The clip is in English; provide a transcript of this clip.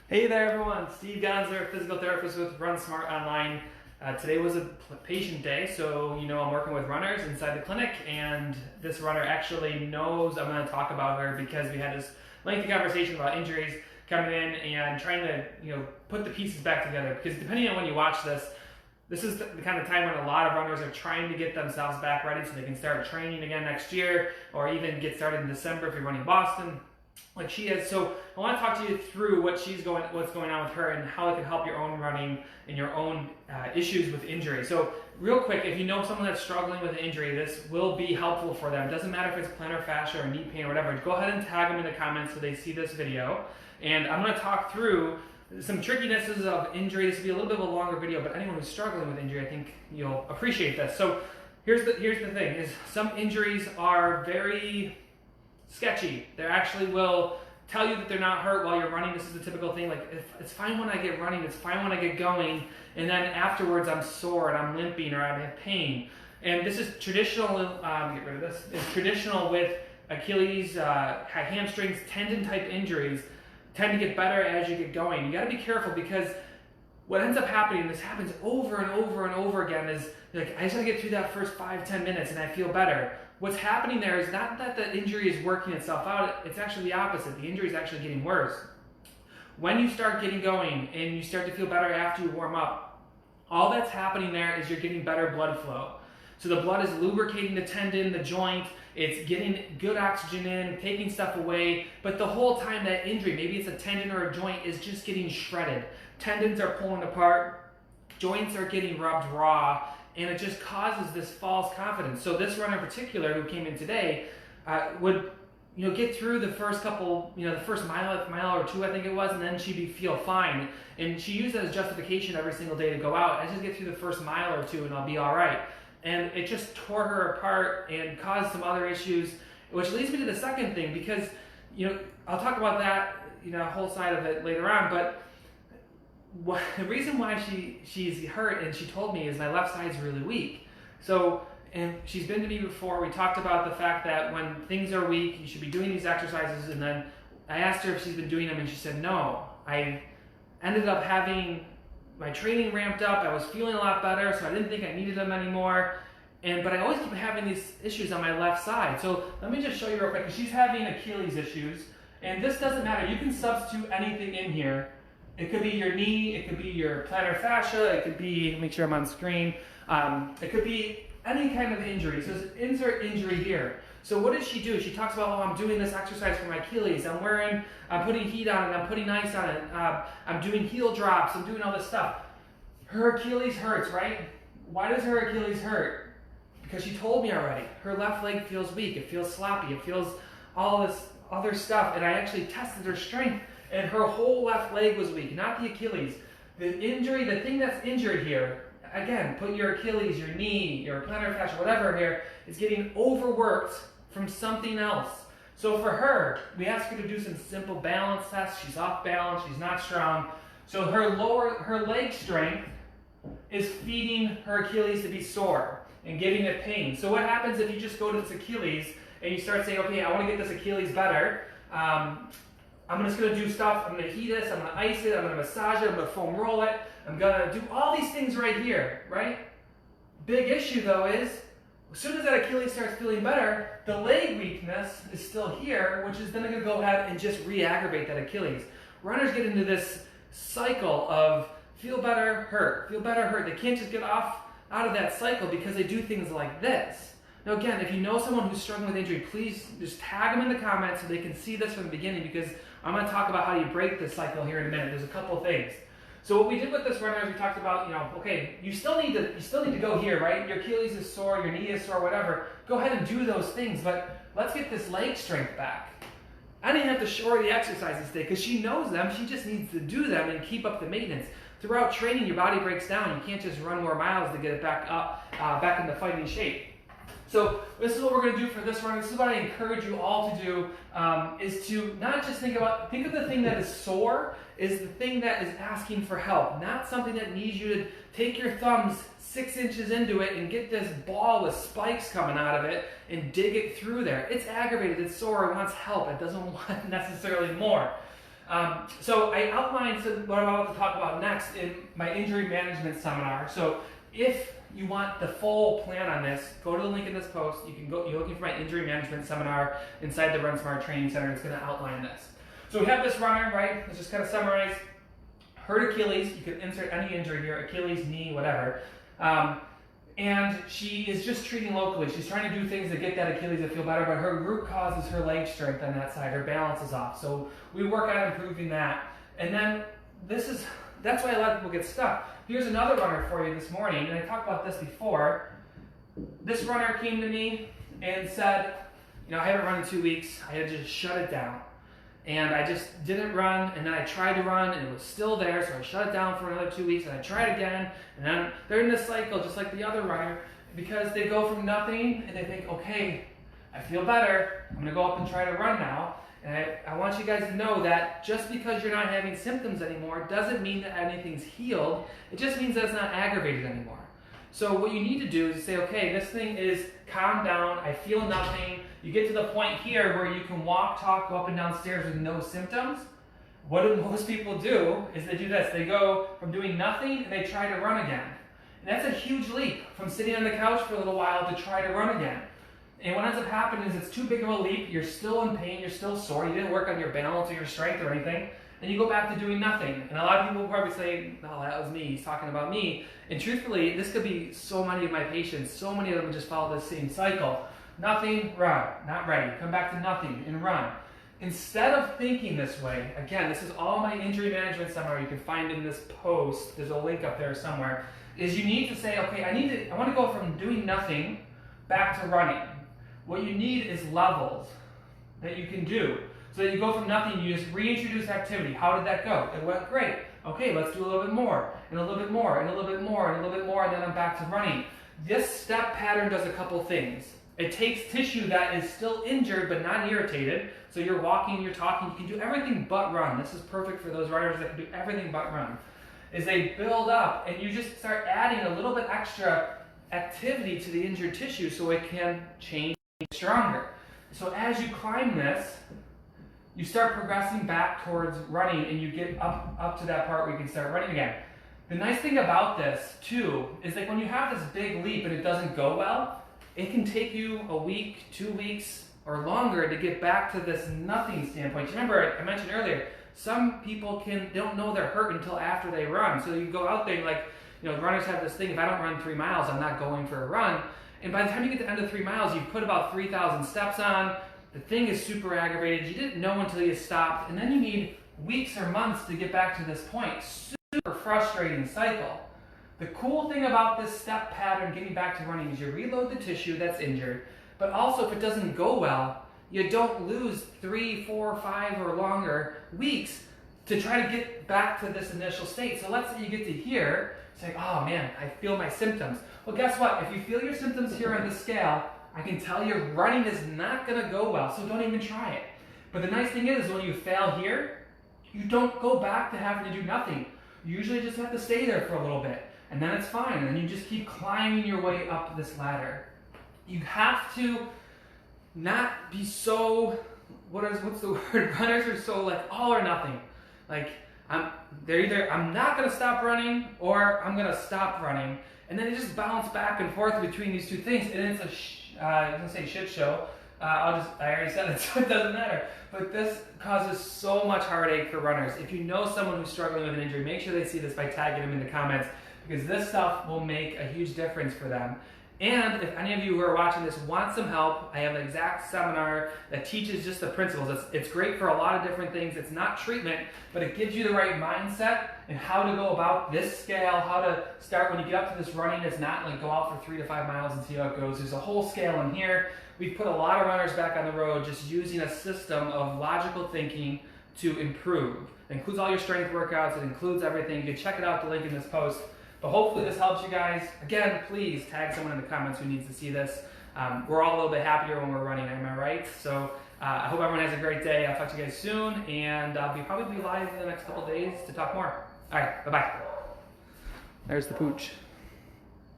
Hey there everyone, Steve Gonzer, physical therapist with Run Smart Online. Today was a patient day, so I'm working with runners inside the clinic, and this runner actually knows I'm going to talk about her because we had this lengthy conversation about injuries coming in and trying to put the pieces back together, because depending on when you watch this is the kind of time when a lot of runners are trying to get themselves back ready so they can start training again next year, or even get started in December if you're running Boston like she is. So I want to talk to you through what's going on with her and how it can help your own running and your own issues with injury. So real quick, if you know someone that's struggling with an injury, this will be helpful for them. It doesn't matter if it's plantar fascia or knee pain or whatever. Go ahead and tag them in the comments so they see this video. And I'm going to talk through some trickinesses of injury. This will be a little bit of a longer video, but anyone who's struggling with injury, I think you'll appreciate this. So here's the thing, is some injuries are very sketchy. They actually will tell you that they're not hurt while you're running. This is the typical thing, like, it's fine when I get running, it's fine when I get going, and then afterwards I'm sore and I'm limping or I have pain. And this is traditional, get rid of this, it's traditional with Achilles, hamstrings, tendon type injuries tend to get better as you get going. You got to be careful, because what ends up happening, this happens over and over and over again, is like, I just got to get through that first 5-10 minutes and I feel better. What's happening there is not that the injury is working itself out, it's actually the opposite. The injury is actually getting worse. When you start getting going and you start to feel better after you warm up, all that's happening there is you're getting better blood flow. So the blood is lubricating the tendon, the joint, it's getting good oxygen in, taking stuff away, but the whole time that injury, maybe it's a tendon or a joint, is just getting shredded. Tendons are pulling apart, joints are getting rubbed raw, and it just causes this false confidence. So this runner in particular who came in today would get through the first couple, the first mile or two, I think it was, and then she'd feel fine. And she used that as justification every single day to go out. I just get through the first mile or two and I'll be all right. And it just tore her apart and caused some other issues, which leads me to the second thing, because I'll talk about that, whole side of it later on, but the reason why she's hurt, and she told me, is my left side's really weak. So, and she's been to me before. We talked about the fact that when things are weak, you should be doing these exercises. And then I asked her if she's been doing them, and she said no. I ended up having my training ramped up. I was feeling a lot better, so I didn't think I needed them anymore. But I always keep having these issues on my left side. So let me just show you real quick, because she's having Achilles issues. And this doesn't matter. You can substitute anything in here. It could be your knee, it could be your plantar fascia, it could be, make sure I'm on screen, it could be any kind of injury. So insert injury here. So what does she do? She talks about, I'm doing this exercise for my Achilles, I'm putting heat on it, I'm putting ice on it, I'm doing heel drops, I'm doing all this stuff. Her Achilles hurts, right? Why does her Achilles hurt? Because she told me already. Her left leg feels weak, it feels sloppy, it feels all this other stuff, and I actually tested her strength. And her whole left leg was weak, not the Achilles. The injury, the thing that's injured here, again, put your Achilles, your knee, your plantar fascia, whatever here, is getting overworked from something else. So for her, we asked her to do some simple balance tests. She's off balance, she's not strong. So her leg strength is feeding her Achilles to be sore and giving it pain. So what happens if you just go to this Achilles and you start saying, okay, I want to get this Achilles better. I'm just going to do stuff, I'm going to heat this, I'm going to ice it, I'm going to massage it, I'm going to foam roll it, I'm going to do all these things right here, right? Big issue though is, as soon as that Achilles starts feeling better, the leg weakness is still here, which is then going to go ahead and just re-aggravate that Achilles. Runners get into this cycle of feel better, hurt, feel better, hurt. They can't just get out of that cycle because they do things like this. Now again, if you know someone who's struggling with injury, please just tag them in the comments so they can see this from the beginning, because I'm going to talk about how you break this cycle here in a minute. There's a couple of things. So what we did with this runner is we talked about, okay, you still need to go here, right? Your Achilles is sore, your knee is sore, whatever. Go ahead and do those things, but let's get this leg strength back. I didn't have to show her the exercises today because she knows them. She just needs to do them and keep up the maintenance. Throughout training, your body breaks down. You can't just run more miles to get it back up, back into fighting shape. So this is what we're going to do for this run. This is what I encourage you all to do, is to not just think of the thing that is sore is the thing that is asking for help, not something that needs you to take your thumbs 6 inches into it and get this ball with spikes coming out of it and dig it through there. It's aggravated, it's sore, it wants help, it doesn't want necessarily more. So I outlined what I'm about to talk about next in my injury management seminar. So if you want the full plan on this, go to the link in this post. You can go, you're looking for my injury management seminar inside the Run Smart Training Center. It's going to outline this. So we have this runner, right? Let's just kind of summarize. Hurt Achilles. You can insert any injury here, Achilles, knee, whatever. And she is just treating locally. She's trying to do things to get that Achilles to feel better, but her root cause is her leg strength on that side. Her balance is off. So we work on improving that. And then that's why a lot of people get stuck. Here's another runner for you this morning, and I talked about this before. This runner came to me and said, you know, I haven't run in 2 weeks. I had to just shut it down. And I just didn't run, and then I tried to run, and it was still there, so I shut it down for another 2 weeks, and I tried again, and then they're in this cycle, just like the other runner, because they go from nothing, and they think, okay, I feel better, I'm going to go up and try to run now. And I want you guys to know that just because you're not having symptoms anymore doesn't mean that anything's healed. It just means that it's not aggravated anymore. So what you need to do is say, okay, this thing is calm down, I feel nothing. You get to the point here where you can walk, talk, go up and down stairs with no symptoms. What do most people do is they do this. They go from doing nothing and they try to run again. And that's a huge leap from sitting on the couch for a little while to try to run again. And what ends up happening is it's too big of a leap, you're still in pain, you're still sore, you didn't work on your balance or your strength or anything, and you go back to doing nothing. And a lot of people will probably say, oh, that was me, he's talking about me. And truthfully, this could be so many of my patients, so many of them just follow this same cycle. Nothing, run, not ready, come back to nothing and run. Instead of thinking this way, again, this is all my injury management seminar you can find in this post, there's a link up there somewhere, is you need to say, okay, I want to go from doing nothing back to running. What you need is levels that you can do. So that you go from nothing, you just reintroduce activity. How did that go? It went great. Okay, let's do a little bit more, and a little bit more, and a little bit more, and a little bit more, and then I'm back to running. This step pattern does a couple things. It takes tissue that is still injured but not irritated. So you're walking, you're talking, you can do everything but run. This is perfect for those runners that can do everything but run. Is they build up, and you just start adding a little bit extra activity to the injured tissue so it can change stronger. So as you climb this, you start progressing back towards running, and you get up to that part where you can start running again. The nice thing about this too is that when you have this big leap and it doesn't go well, it can take you a week, 2 weeks, or longer to get back to this nothing standpoint. Remember, I mentioned earlier, some people don't know they're hurt until after they run. So you go out there, like, you know, runners have this thing, if I don't run 3 miles, I'm not going for a run. And by the time you get to the end of 3 miles, you've put about 3,000 steps on, the thing is super aggravated, you didn't know until you stopped, and then you need weeks or months to get back to this point. Super frustrating cycle. The cool thing about this step pattern, getting back to running, is you reload the tissue that's injured, but also if it doesn't go well, you don't lose 3, 4, 5 or longer weeks to try to get back to this initial state. So let's say you get to here, say, oh man, I feel my symptoms. Well, guess what? If you feel your symptoms here on the scale, I can tell you running is not going to go well, so don't even try it. But the nice thing is, when you fail here, you don't go back to having to do nothing. You usually just have to stay there for a little bit, and then it's fine, and then you just keep climbing your way up this ladder. You have to not be so, what's the word? Runners are so like all or nothing. Like, they're either, I'm not going to stop running, or I'm going to stop running. And then they just bounce back and forth between these two things, and it's I was going to say shit show. I already said it, so it doesn't matter. But this causes so much heartache for runners. If you know someone who's struggling with an injury, make sure they see this by tagging them in the comments, because this stuff will make a huge difference for them. And if any of you who are watching this want some help, I have an exact seminar that teaches just the principles. It's great for a lot of different things. It's not treatment, but it gives you the right mindset and how to go about this scale, how to start when you get up to this running. It's not like go out for 3 to 5 miles and see how it goes. There's a whole scale in here. We've put a lot of runners back on the road just using a system of logical thinking to improve. It includes all your strength workouts. It includes everything. You can check it out, the link in this post. But hopefully this helps you guys. Again, please tag someone in the comments who needs to see this. We're all a little bit happier when we're running, am I right? So I hope everyone has a great day. I'll talk to you guys soon, and I'll probably be live in the next couple days to talk more. All right, bye-bye. There's the pooch.